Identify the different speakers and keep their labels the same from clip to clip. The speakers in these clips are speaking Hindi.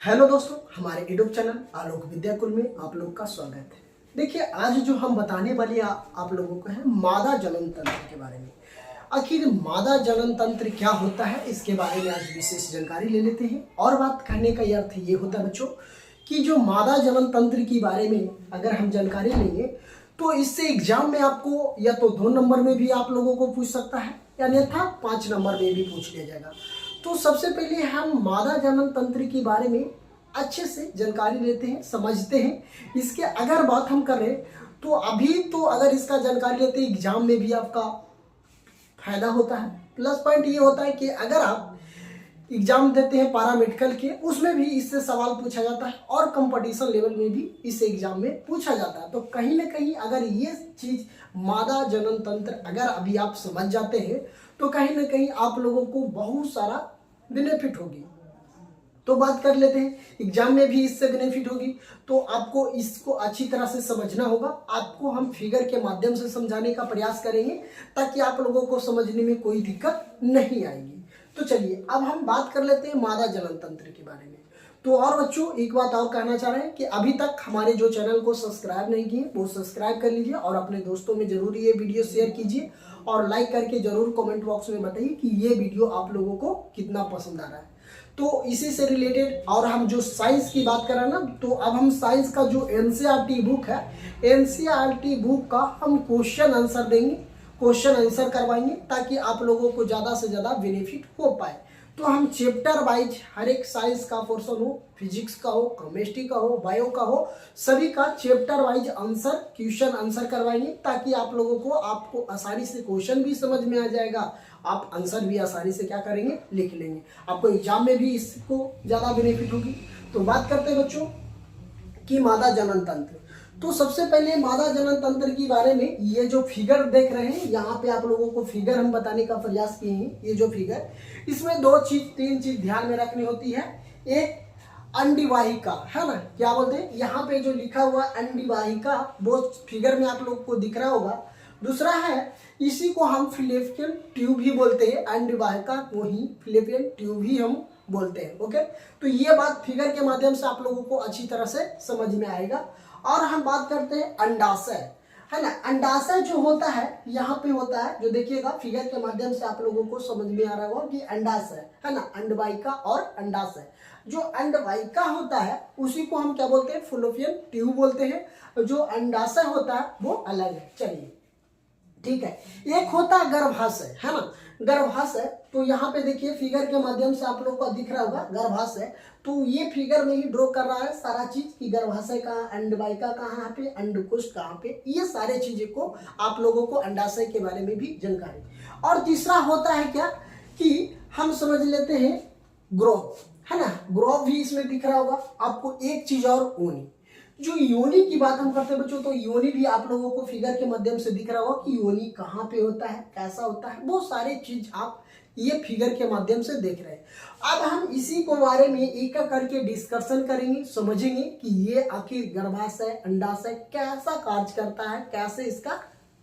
Speaker 1: हेलो दोस्तों, हमारे यूट्यूब चैनल आलोक विद्या कुल में आप लोग का स्वागत है। देखिए, आज जो हम बताने वाले आप लोगों को है मादा जनन तंत्र के बारे में। आखिर मादा जनन तंत्र क्या होता है, इसके बारे में आज विशेष जानकारी ले लेते हैं। और बात कहने का अर्थ ये होता है बच्चों कि जो मादा जनन तंत्र के बारे में अगर हम जानकारी लेंगे तो इससे एग्जाम में आपको या तो 2 नंबर में भी आप लोगों को पूछ सकता है या अन्यथा 5 नंबर में भी पूछ लिया जाएगा। तो सबसे पहले हम मादा जनन तंत्र के बारे में अच्छे से जानकारी लेते हैं, समझते हैं। इसके अगर बात हम करें तो अभी तो अगर इसका जानकारी लेते हैं एग्जाम में भी आपका फायदा होता है। प्लस पॉइंट ये होता है कि अगर आप एग्जाम देते हैं पैरामेडिकल के, उसमें भी इससे सवाल पूछा जाता है और कंपटीशन लेवल में भी इस एग्जाम में पूछा जाता है। तो कहीं ना कहीं अगर ये चीज मादा जनन तंत्र अगर अभी आप समझ जाते हैं तो कहीं ना कहीं आप लोगों को बहुत सारा बेनिफिट होगी। तो बात कर लेते हैं, एग्जाम में भी इससे बेनिफिट होगी। तो आपको इसको अच्छी तरह से समझना होगा। आपको हम फिगर के माध्यम से समझाने का प्रयास करेंगे ताकि आप लोगों को समझने में कोई दिक्कत नहीं आएगी। तो चलिए अब हम बात कर लेते हैं मादा जनन तंत्र के बारे में। तो और बच्चों, एक बात और कहना चाह रहे हैं कि अभी तक हमारे जो चैनल को सब्सक्राइब नहीं किए वो सब्सक्राइब कर लीजिए और अपने दोस्तों में जरूर ये वीडियो शेयर कीजिए और लाइक करके जरूर कमेंट बॉक्स में बताइए कि ये वीडियो आप लोगों को कितना पसंद आ रहा है। तो इसी से रिलेटेड और हम जो साइंस की बात कर रहे हैं ना, तो अब हम साइंस का जो एनसीईआरटी बुक है, एनसीईआरटी बुक का हम क्वेश्चन आंसर देंगे, क्वेश्चन आंसर करवाएंगे ताकि आप लोगों को ज़्यादा से ज़्यादा बेनिफिट हो पाए। तो हम चैप्टर वाइज हर एक साइंस का पोर्शन हो, फिजिक्स का हो, केमिस्ट्री का हो, बायो का हो, सभी का chapter wise answer question answer करवाएंगे ताकि आप लोगों को आपको आसानी से क्वेश्चन भी समझ में आ जाएगा, आप आंसर भी आसानी से क्या करेंगे, लिख लेंगे। आपको एग्जाम में भी इसको ज़्यादा बेनिफिट होगी। तो बात करते हैं बच्चों कि मादा जनन तंत्र। तो सबसे पहले मादा जनन तंत्र के बारे में ये जो फिगर देख रहे हैं, यहाँ पे आप लोगों को फिगर हम बताने का प्रयास किए हैं। ये जो फिगर, इसमें 3 चीज ध्यान में रखनी होती है। एक अंडिवाहिका है ना, क्या बोलते हैं, यहाँ पे जो लिखा हुआ अंडिवाहिका वो फिगर में आप लोग को दिख रहा होगा। दूसरा है, इसी को हम फिलिपियन ट्यूब भी बोलते हैं, अंडिवाहिका को ही फिलिपियन ट्यूब ही हम बोलते हैं। ओके, तो ये बात फिगर के माध्यम से आप लोगों को अच्छी तरह से समझ में आएगा। और हम बात करते हैं अंडाशय, है ना। अंडाशय जो होता है यहाँ पे होता है, जो देखिएगा फिगर के माध्यम से आप लोगों को समझ में आ रहा होगा कि अंडाशय है ना, अंडवाहिका और अंडाशय। जो अंडवाहिका होता है उसी को हम क्या बोलते हैं, फॉलोपियन ट्यूब बोलते हैं। जो अंडाशय होता है वो अलग है। चलिए ठीक है, एक होता है गर्भाशय, है ना, गर्भाशय। तो यहाँ पे देखिए फिगर के माध्यम से आप लोग को दिख रहा होगा गर्भाशय। तो ये फिगर में ही ड्रॉ कर रहा है सारा चीज कि गर्भाशय कहाँ, अंडवाहिका कहाँ पे, अंडकोश कहाँ पे, ये सारे चीजें को आप लोगों को अंडाशय के बारे में भी जानकारी। और तीसरा होता है क्या कि हम समझ लेते हैं ग्रोथ, है ना, ग्रोथ भी इसमें दिख रहा होगा आपको। एक चीज और, योनि। जो योनि की बात हम करते हैं बच्चों, तो योनि भी आप लोगों को फिगर के माध्यम से दिख रहा होगा कि योनि कहाँ पे होता है, कैसा होता है, वो सारे चीज आप ये फिगर के माध्यम से देख रहे हैं। अब हम इसी को बारे में एक एक करके डिस्कशन करेंगे, समझेंगे कि ये आखिर गर्भाशय अंडाशय कैसा कार्य करता है, कैसे इसका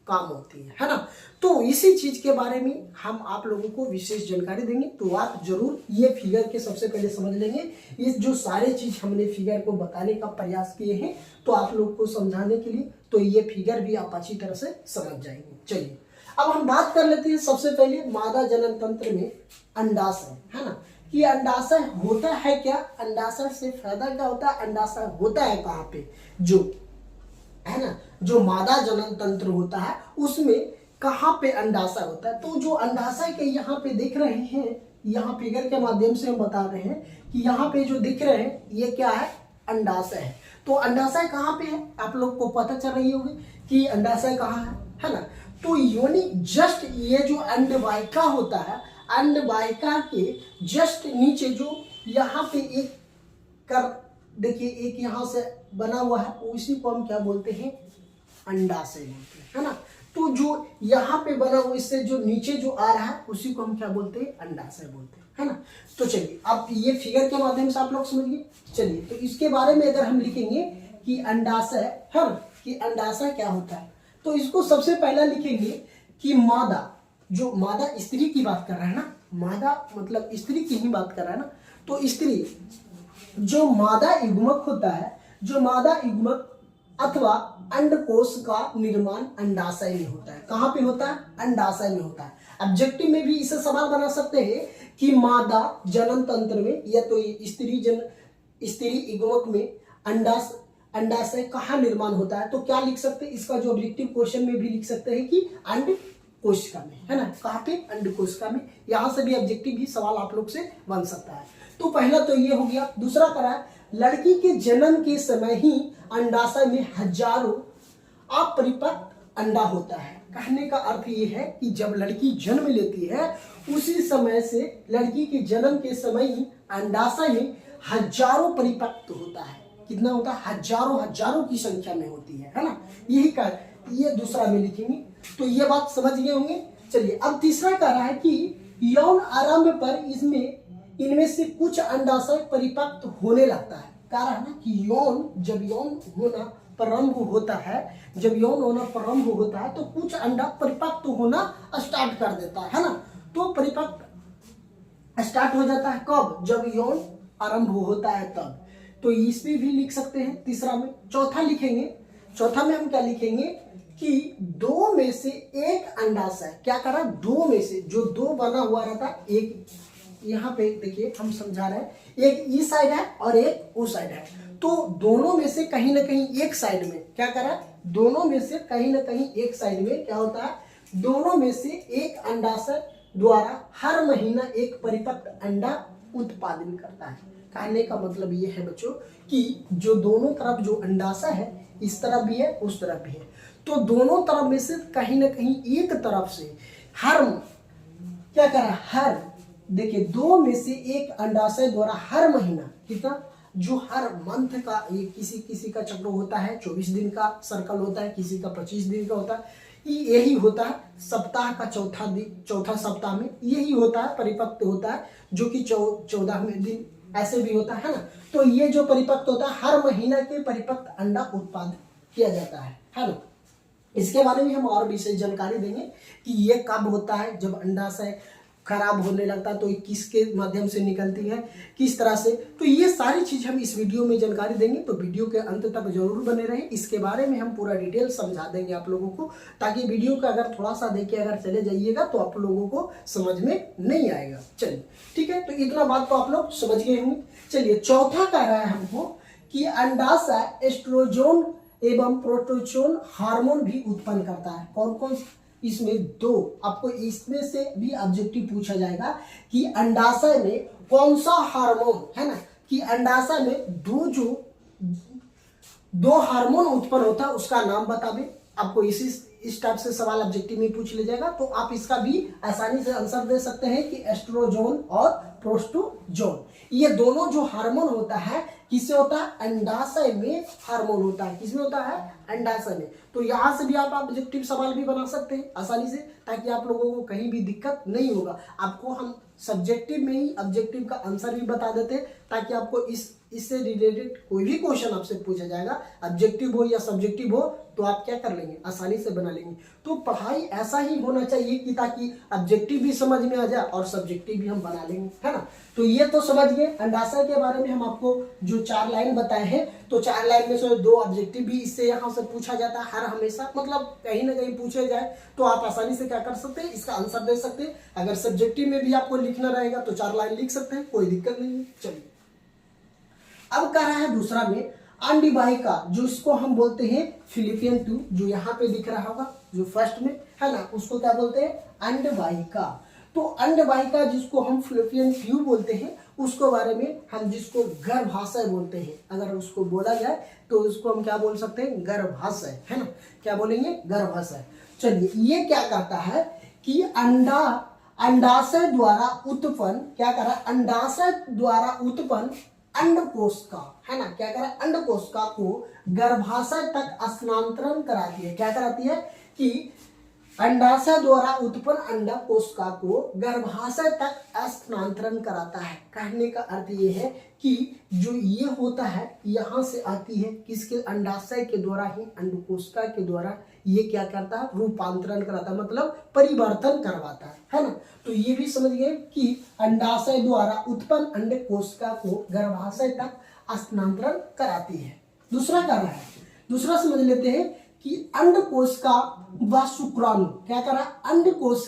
Speaker 1: काम होती है ना। तो इसी चीज के बारे में हम आप लोगों को विशेष जानकारी देंगे। तो आप जरूर ये फिगर के सबसे पहले समझ लेंगे। ये जो सारे चीज हमने फिगर को बताने का प्रयास किए हैं तो आप लोग को समझाने के लिए, तो ये फिगर भी आप अच्छी तरह से समझ जाएंगे। चलिए अब हम बात कर लेते हैं सबसे पहले मादा जनन तंत्र में अंडाशय, है ना, कि अंडाशय होता है क्या, अंडाशय से फायदा क्या होता है, अंडाशय होता है कहाँ पे, जो है ना, जो मादा जनन तंत्र होता है उसमें कहाँ पे अंडाशय होता है। तो जो अंडाशय के यहाँ पे देख रहे हैं, यहाँ फिगर के माध्यम से हम बता रहे हैं कि यहाँ पे जो दिख रहे हैं ये क्या है, अंडाशय है। तो अंडाशय कहाँ पे है, आप लोग को पता चल रही होगी कि अंडाशय कहाँ है ना। तो योनि जस्ट ये जो अंडवाहिका होता है, अंडवाहिका के जस्ट नीचे जो यहाँ पे एक कर देखिए, एक यहाँ से बना हुआ है, उसी को हम क्या बोलते हैं, अंडाशय बोलते हैं, है ना। तो जो यहाँ पे बना हुआ, इससे जो नीचे जो आ रहा है उसी को हम क्या बोलते हैं, अंडाशय बोलते हैं, है ना। तो चलिए अब ये फिगर के माध्यम से आप लोग समझिए। चलिए तो इसके बारे में अगर हम लिखेंगे कि अंडाशय है ना, कि अंडाशय क्या होता है, तो इसको सबसे पहला लिखेंगे कि मादा, जो मादा स्त्री की बात कर रहा है ना, मादा मतलब स्त्री की ही बात कर रहा है ना, तो स्त्री जो मादा युग्मक होता है, जो मादा युग्मक अथवा अंडकोश का निर्माण अंडाशय में होता है। कहाँ पे होता है? अंडाशय में होता है। ऑब्जेक्टिव में भी इसे सवाल बना सकते हैं कि मादा जनन तंत्र में या तो स्त्री युग्मक में अंडाशय कहाँ निर्माण होता है, तो क्या लिख सकते हैं? इसका जो ऑब्जेक्टिव क्वेश्चन में भी लिख सकते हैं कि अंड कोशिका में, है ना। कहाँ पे? अंड कोशिका में। यहाँ से भी ऑब्जेक्टिव भी सवाल आप लोग से बन सकता है। तो पहला तो ये हो गया। दूसरा करा है, लड़की के जन्म के समय ही अंडाशय में हजारों अपरिपक्व अंडा होता है। कहने का अर्थ ये है कि जब लड़की जन्म लेती है उसी समय से, लड़की के जन्म के समय ही अंडाशय में हजारों परिपक्व होता है। कितना होता है? हजारों की संख्या में होती है ना। यही का ये दूसरा में लिखेंगे। तो ये बात समझ गए होंगे। चलिए अब तीसरा कह रहा है कि यौन आरंभ पर इनमें से कुछ अंडाशय परिपक्व होने लगता है। कह रहा है ना कि जब यौन होना प्रारंभ होता है तो कुछ अंडा परिपक्व होना स्टार्ट कर देता है ना। तो परिपक्व स्टार्ट हो जाता है कब? जब यौन आरंभ होता है तब। तो इसमें भी लिख सकते हैं तीसरा में। चौथा में हम क्या लिखेंगे कि दो में से एक अंडाशय, क्या करा? दो में से जो दो बना हुआ रहता, एक यहाँ पे देखिए हम समझा रहे हैं, एक इस साइड है और एक उस साइड है। तो दोनों में से कहीं ना कहीं एक साइड में क्या करा? दोनों में से कहीं ना कहीं एक साइड में क्या होता है? दोनों में से एक अंडाशय द्वारा हर महीना एक परिपक्व अंडा उत्पादन करता है। कहने का मतलब ये है बच्चों कि जो दोनों तरफ जो अंडाशय है, इस तरफ भी है उस तरफ भी है, तो दोनों तरफ में से कहीं ना कहीं एक तरफ से क्या करा? हर देखिए दो में से एक अंडाशय द्वारा हर महीना कितना, जो हर मंथ का, ये किसी का चक्र होता है 24 दिन का सर्कल होता है, किसी का 25 दिन का होता है, यही होता है सप्ताह का चौथा सप्ताह में यही होता है, परिपक्व होता है, जो कि 14वें दिन ऐसे भी होता है ना। तो ये जो परिपक्व होता है हर महीना के परिपक्व अंडा उत्पादन किया जाता है ना। इसके बारे में हम और विशेष जानकारी देंगे कि ये कब होता है, जब अंडाशय खराब होने लगता है तो किसके माध्यम से निकलती है, किस तरह से। तो ये सारी चीज हम इस वीडियो में जानकारी देंगे, तो वीडियो के अंत तक जरूर बने रहे। इसके बारे में हम पूरा डिटेल समझा देंगे आप लोगों को, ताकि वीडियो का अगर थोड़ा सा देखे अगर चले जाइएगा तो आप लोगों को समझ में नहीं आएगा। चलिए ठीक है, तो इतना बात तो आप लोग समझ गए होंगे। चलिए चौथा कह रहा है हमको कि अंडाशय एस्ट्रोजन एवं प्रोस्टेरोन हार्मोन भी उत्पन्न करता है। कौन कौन? इसमें दो, आपको इसमें से भी ऑब्जेक्टिव पूछा जाएगा कि अंडाशय में कौन सा हार्मोन, है ना, कि अंडाशय में दो हार्मोन उत्पन्न होता है, उसका नाम बतावे। आपको इस टाइप से सवाल ऑब्जेक्टिव में पूछ ले जाएगा, तो आप इसका भी आसानी से आंसर दे सकते हैं कि एस्ट्रोजन और प्रोस्टोजोन, ये दोनों जो हार्मोन होता है किससे होता है? अंडाशय में हार्मोन होता है। किसमें होता है? अंडाशय में। तो यहाँ से भी आप ऑब्जेक्टिव सवाल भी बना सकते हैं आसानी से, ताकि आप लोगों को कहीं भी दिक्कत नहीं होगा। आपको हम सब्जेक्टिव में ही ऑब्जेक्टिव का आंसर भी बता देते हैं, ताकि आपको इससे रिलेटेड कोई भी क्वेश्चन आपसे पूछा जाएगा, ऑब्जेक्टिव हो या सब्जेक्टिव हो, तो आप क्या कर लेंगे? आसानी से बना लेंगे। तो पढ़ाई ऐसा ही होना चाहिए कि ताकि ऑब्जेक्टिव भी समझ में आ जाए और सब्जेक्टिव भी हम बना लेंगे, है ना। तो ये तो समझ गए अंडाशय के बारे में। हम आपको जो 4 लाइन बताए हैं, तो 4 लाइन में से 2 ऑब्जेक्टिव भी इससे यहाँ से पूछा जाता है हर हमेशा, मतलब कहीं ना कहीं पूछे जाए तो आप आसानी से क्या कर सकते हैं? इसका आंसर दे सकते हैं। अगर सब्जेक्टिव में भी आपको लिखना रहेगा तो 4 लाइन लिख सकते हैं, कोई दिक्कत नहीं है। चलिए अब कह रहा है दूसरा में अंडवाहिका, जो इसको हम बोलते हैं फिलिपियन ट्यूब, जो यहाँ पे दिख रहा होगा जो फर्स्ट में है ना, उसको क्या बोलते हैं? अंडवाहिका। तो अंडवाहिका जिसको हम फिलिपियन ट्यूब बोलते हैं, उसको बारे में हम जिसको गर्भाशय बोलते हैं, अगर उसको बोला जाए तो उसको हम क्या बोल सकते हैं? गर्भाशय, है ना। क्या बोलेंगे? गर्भाशय। चलिए ये क्या कहता है कि अंडाशय द्वारा उत्पन्न, क्या करा? अंडाशय द्वारा उत्पन्न अंडकोशिका, है ना, क्या करा? अंडकोशिका को गर्भाशय तक स्थानांतरण कराती है। क्या कराती है? कि अंडाशय द्वारा उत्पन्न अंडकोशिका को गर्भाशय तक स्थानांतरण कराता है। कहने का अर्थ ये है कि जो ये होता है यहाँ से आती है किसके? अंडाशय के द्वारा ही, अंडकोशिका के द्वारा ये क्या करता है? रूपांतरण कराता है, मतलब परिवर्तन करवाता है ना। तो ये भी समझ गए कि अंडाशय द्वारा उत्पन्न अंडकोशिका को गर्भाशय तक स्थानांतरण कराती है। दूसरा क्या रहा है, दूसरा समझ लेते हैं कि अंडकोश का व शुक्राणु क्या कर रहा है, अंडकोश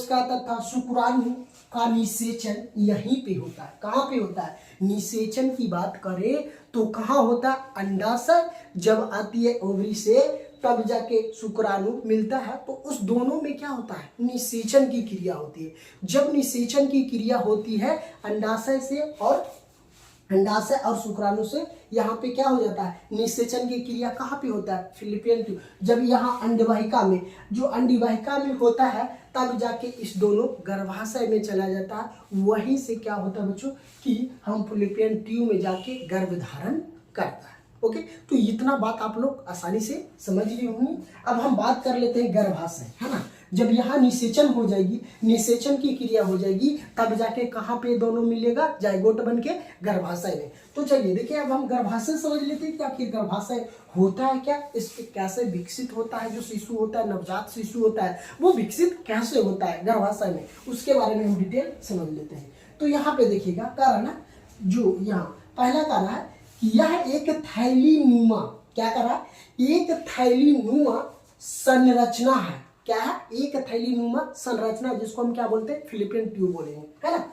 Speaker 1: का तथा शुक्राणु का निषेचन यहीं पे होता है। कहाँ पे होता है, निषेचन की बात करें तो कहाँ होता है, अंडाशय जब आती है ओवरी से तब जाके शुक्राणु मिलता है, तो उस दोनों में क्या होता है, निषेचन की क्रिया होती है। जब निषेचन की क्रिया होती है अंडाशय से और शुक्राणु से, यहाँ पे क्या हो जाता है, निषेचन की क्रिया कहाँ पे होता है, फिलिपियन ट्यूब। जब यहाँ अंडवाहिका में, जो अंडवाहिका में होता है तब जाके इस दोनों गर्भाशय में चला जाता है। वहीं से क्या होता है बच्चों कि हम फिलिपियन ट्यूब में जाके गर्भ धारण करता है। ओके, तो इतना बात आप लोग आसानी से समझ ली होंगी। अब हम बात कर लेते हैं गर्भाशय, है ना। जब यहाँ निषेचन हो जाएगी, निषेचन की क्रिया हो जाएगी, तब जाके कहाँ पे दोनों मिलेगा, जाइगोट बन के गर्भाशय में। तो चलिए देखिए, अब हम गर्भाशय समझ लेते हैं कि आखिर गर्भाशय होता है क्या, इसके कैसे विकसित होता है, जो शिशु होता है, नवजात शिशु होता है, वो विकसित कैसे होता है गर्भाशय में, उसके बारे में हम डिटेल समझ लेते हैं। तो यहाँ पे देखिएगा कारण है, जो यहाँ पहला कारण है कि यह एक थैली नुमा, क्या कर रहा है, एक थैली नुमा संरचना है। क्या है, एक थैली नुमा संरचना, जिसको हम क्या बोलते हैं, फिलिपियन ट्यूब बोलेंगे, है ना।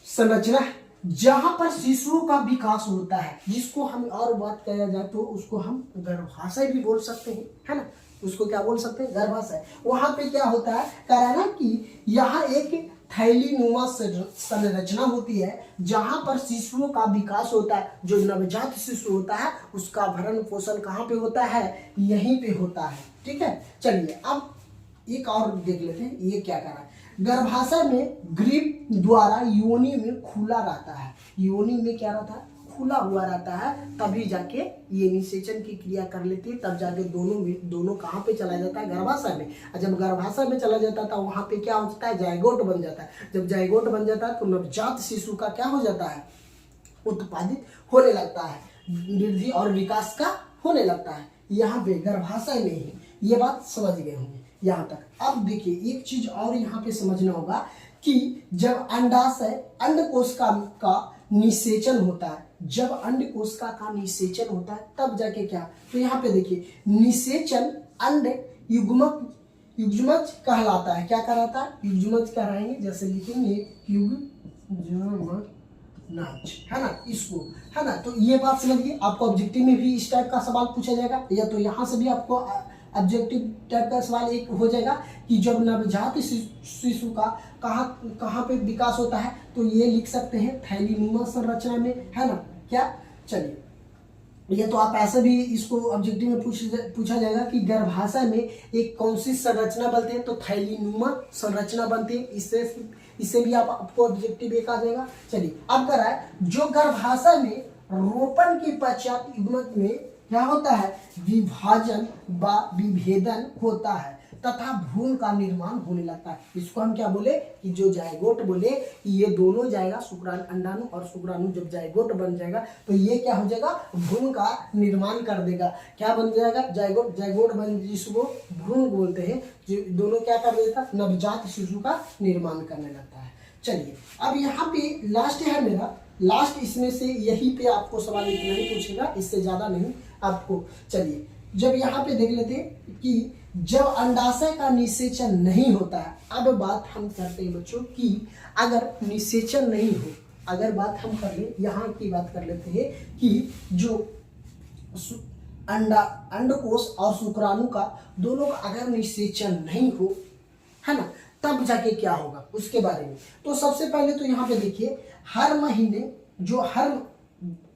Speaker 1: संरचना जहां पर शिशुओं का विकास होता है, जिसको हम और बात किया जाए तो उसको हम गर्भाशय भी बोल सकते हैं, है ना। उसको क्या बोल सकते हैं, गर्भाशय। वहां पे क्या होता है, कह रहा है ना कि यहाँ एक थैली नुमा संरचना होती है जहां पर शिशुओं का विकास होता है। जो नवजात शिशु होता है उसका भरण पोषण कहाँ पे होता है, यहीं पे होता है। ठीक है, चलिए अब एक और देख लेते हैं, ये क्या कर रहा है। गर्भाशय में ग्रीव द्वारा योनि में खुला रहता है, योनि में क्या रहता है, खुला हुआ रहता है, तभी जाके ये निषेचन की क्रिया कर लेती है, तब जाके दोनों कहाँ पे चला जाता है, गर्भाशय में। और जब गर्भाशय में चला जाता था वहाँ पे क्या होता है, जाइगोट बन जाता है। जब जाइगोट बन जाता है तो नवजात शिशु का क्या हो जाता है, उत्पादित होने लगता है, वृद्धि और विकास का होने लगता है, यहाँ पे गर्भाशय में ही। ये बात समझ गए होंगे यहाँ तक। अब देखिए एक चीज और यहाँ पे समझना होगा कि जब अंडाशय अंडकोश का निषेचन होता है, जब अंडकोश का निषेचन होता है तब जाके क्या, तो यहाँ पे देखिए निषेचन अंड युग्मज कहलाता है। क्या कहलाता है, युग्मज कहलाएंगे, जैसे लिखेंगे युग्मज, है ना, इसको, है ना। तो ये बात समझिए, आपको ऑब्जेक्टिव में भी इस टाइप का सवाल पूछा जाएगा, या तो यहाँ से भी आपको ऑब्जेक्टिव टाइप का सवाल एक हो जाएगा कि जब नवजात शिशु का कहाँ पे विकास होता है, तो ये लिख सकते हैं थैलीनुमा संरचना में, है ना। क्या, चलिए ये तो आप ऐसे भी इसको ऑब्जेक्टिव में पूछा जाएगा कि गर्भाशय में एक कौन सी संरचना बनती है, तो थैलीनुमा संरचना बनती है। इससे भी आपको ऑब्जेक्टिव एक आ जाएगा। चलिए अब कर रहा है, जो गर्भाशय में रोपण के पश्चात युग्मक में क्या होता है, विभाजन व विभेदन होता है तथा भ्रूण का निर्माण होने लगता है। इसको हम क्या बोले कि जो जाइगोट बोले, ये दोनों जाएगा, शुक्राणु अंडाणु और शुक्राणु जब जाइगोट बन जाएगा तो ये क्या हो जाएगा, भ्रूण का निर्माण कर देगा। क्या बन जाएगा, जाइगोट बन, जिसको भ्रूण बोलते हैं। जो दोनों क्या कर देता, नवजात शिशु का निर्माण करने लगता है। चलिए अब यहाँ पे लास्ट है मेरा, लास्ट इसमें से यही पे आपको सवाल इतना ही पूछेगा, इससे ज्यादा नहीं आपको। चलिए जब यहाँ पे देख लेते हैं कि जब अंडाशय का निषेचन नहीं होता है, अब बात हम करते हैं बच्चों कि अगर निषेचन नहीं हो, अगर बात हम कर ले, यहाँ की बात कर लेते हैं कि जो अंडकोश और शुक्राणु का दोनों का अगर निषेचन नहीं हो, है ना, तब जाके क्या होगा उसके बारे में। तो सबसे पहले तो यहाँ पे देखिए, हर महीने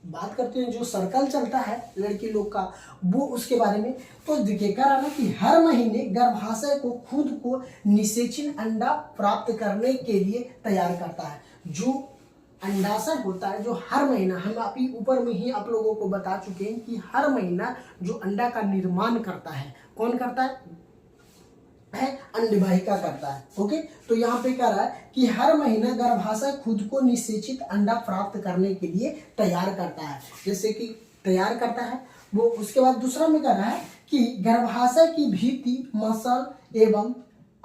Speaker 1: बात करते हैं जो सर्कल चलता है लड़की लोग का, वो उसके बारे में। तो देखिए कह रहा ना कि हर महीने गर्भाशय को खुद को निषेचित अंडा प्राप्त करने के लिए तैयार करता है। जो अंडाशय होता है, जो हर महीना, हम अभी ऊपर में ही आप लोगों को बता चुके हैं कि हर महीना जो अंडा का निर्माण करता है, कौन करता है अंडवाहिका करता है। ओके, तो यहाँ पे कह रहा है कि हर महीना गर्भाशय खुद को निषेचित अंडा प्राप्त करने के लिए तैयार करता है, जैसे कि तैयार करता है वो। उसके बाद दूसरा में कह रहा है कि गर्भाशय की भित्ति मसल एवं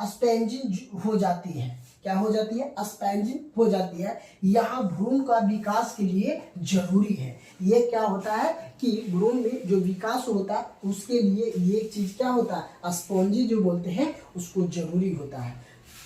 Speaker 1: स्पंजिंग हो जाती है। क्या हो जाती है, एक्सपेंजिंग हो जाती है। यहाँ भ्रूण का विकास के लिए जरूरी है। ये क्या होता है कि भ्रूण में जो विकास होता है उसके लिए ये चीज क्या होता है, स्पॉन्जी जो बोलते हैं उसको जरूरी होता है।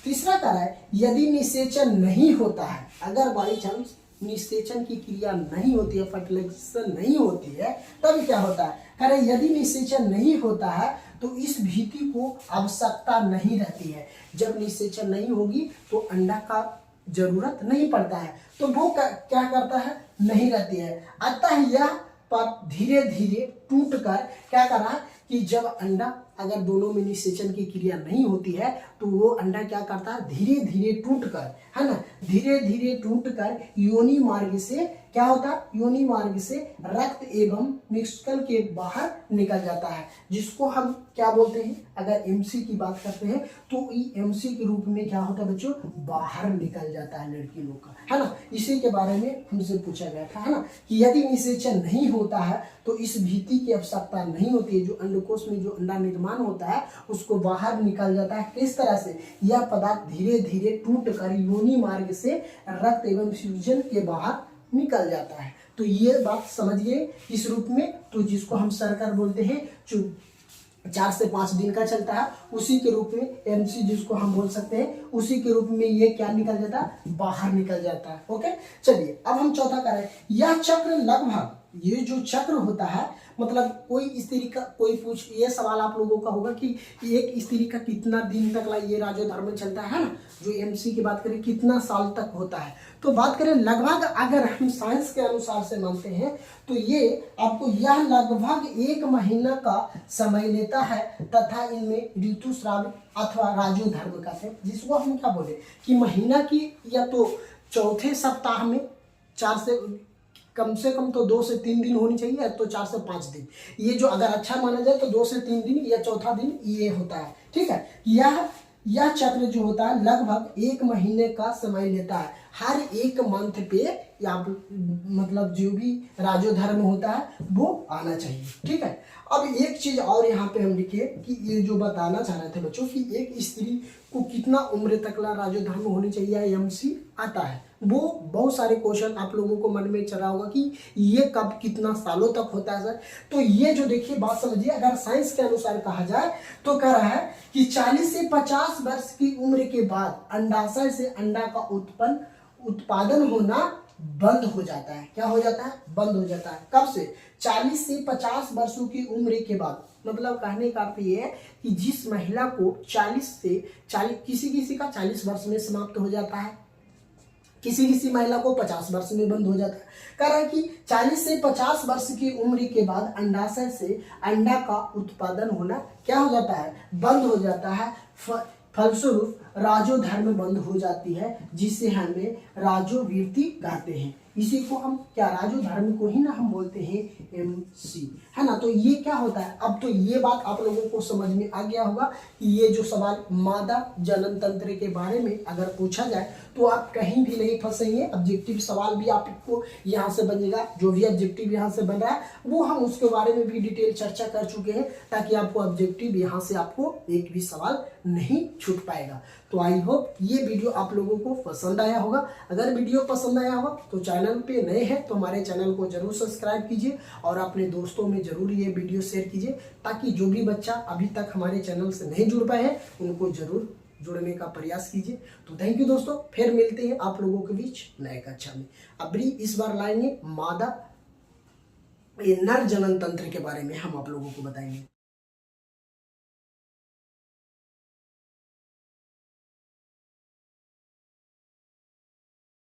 Speaker 1: तीसरा कह रहा है यदि निषेचन नहीं होता है, अगर बाई चांस निषेचन की क्रिया नहीं होती है, फर्टिलाइजेशन नहीं होती है, तब क्या होता है, कह रहे यदि निषेचन नहीं होता है तो इस भीति को आवश्यकता नहीं रहती है। जब निषेचन नहीं होगी तो अंडा का जरूरत नहीं पड़ता है, तो वो क्या करता है, नहीं रहती है। अतः यह पद धीरे धीरे टूट कर क्या कर रहा है कि जब अंडा अगर दोनों में निषेचन की क्रिया नहीं होती है तो वो अंडा क्या करता है, धीरे धीरे टूट कर, है ना, धीरे धीरे टूट कर योनि मार्ग से क्या होता है, योनि मार्ग से रक्त एवं निष्कल के बाहर निकल जाता है, जिसको हम क्या बोलते हैं, अगर एमसी की बात करते हैं तो एमसी के रूप में क्या होता है बच्चों, बाहर निकल जाता है लड़की लोग का, है ना। इसी के बारे में हमसे पूछा गया था, है ना, कि यदि निषेचन नहीं होता है तो इस भीति की आवश्यकता नहीं होती है। जो अंडकोश में जो अंडा निर्माण होता है उसको बाहर निकल जाता है। किस तरह से, यह पदार्थ धीरे धीरे टूट कर योनि मार्ग से रक्त एवं सूजन के बाहर निकल जाता है। तो ये बात समझिए इस रूप में, तो जिसको हम सरकर बोलते हैं, जो 4 से 5 दिन का चलता है, उसी के रूप में एमसी जिसको हम बोल सकते हैं, उसी के रूप में ये क्या निकल जाता है, बाहर निकल जाता है। ओके, चलिए अब हम चौथा कर रहे हैं। यह चक्र लगभग, ये जो चक्र होता है, मतलब कोई स्त्री का कोई ये सवाल आप लोगों का होगा कि एक स्त्री का कितना दिन तक ये राजोधर्म चलता है ना, जो एमसी की बात करें कितना साल तक होता है, तो बात करें लगभग, अगर हम साइंस के अनुसार से मानते हैं तो ये आपको यह लगभग 1 महीना का समय लेता है, तथा इनमें ऋतुस्राव अथवा राजोधर्म का है, जिसको हम क्या बोले कि महीना की या तो चौथे सप्ताह में 4 से कम तो 2 से 3 दिन होनी चाहिए, तो 4 से 5 दिन, ये जो अगर अच्छा माना जाए तो 2 से 3 दिन या चौथा दिन ये होता है। ठीक है, यह चक्र जो होता है लगभग 1 महीने का समय लेता है। हर एक मंथ पे या मतलब जो भी राजोधर्म होता है वो आना चाहिए। ठीक है, अब एक चीज और यहाँ पे हम लिखे कि ये जो बताना चाह रहे थे बच्चों कि एक स्त्री को कितना उम्र तक राजोधर्म होनी चाहिए, एमसी आता है, वो बहुत सारे क्वेश्चन आप लोगों को मन में चला होगा कि ये कब कितना सालों तक होता है सर। तो ये जो देखिए बात समझिए, अगर साइंस के अनुसार कहा जाए तो कह रहा है कि 40 से 50 वर्ष की उम्र के बाद अंडाशय से अंडा का उत्पादन होना बंद हो जाता है। क्या हो जाता है, बंद हो जाता है। कब से, 40 से 50 वर्षों की उम्र के बाद। मतलब कहने का अर्थ ये है कि जिस महिला को 40 से 40, किसी का 40 वर्ष में समाप्त हो जाता है, किसी महिला को 50 वर्ष में बंद हो जाता है। कह रहा है कि 40 से 50 वर्ष की उम्र के बाद अंडाशय से अंडा का उत्पादन होना क्या हो जाता है, बंद हो जाता है। फलस्वरूप राजोधर्म बंद हो जाती है, जिसे हमें राजोवृत्ति कहते हैं। इसी को हम क्या, राजोधर्म को ही ना हम बोलते हैं एमसी, है ना। तो ये क्या होता है, अब तो ये बात आप लोगों को समझ में आ गया होगा कि ये जो सवाल मादा जनन तंत्र के बारे में अगर पूछा जाए तो आप कहीं भी नहीं फंसेंगे। ऑब्जेक्टिव सवाल भी आपको यहाँ से बनेगा, जो भी ऑब्जेक्टिव यहाँ से बन रहा है वो हम उसके बारे में भी डिटेल चर्चा कर चुके हैं, ताकि आपको ऑब्जेक्टिव यहाँ से आपको एक भी सवाल नहीं छूट पाएगा। तो आई होप ये वीडियो आप लोगों को पसंद आया होगा। अगर वीडियो पसंद आया होगा तो चैनल पे नए हैं तो हमारे चैनल को जरूर सब्सक्राइब कीजिए और अपने दोस्तों में जरूर ये वीडियो शेयर कीजिए, ताकि जो भी बच्चा अभी तक हमारे चैनल से नहीं जुड़ पाए हैं उनको जरूर जुड़ने का प्रयास कीजिए। तो थैंक यू दोस्तों, फिर मिलते हैं आप लोगों के बीच नए कक्षा में। अब इस बार लाएंगे मादा नर जनन तंत्र के बारे में हम आप लोगों को बताएंगे।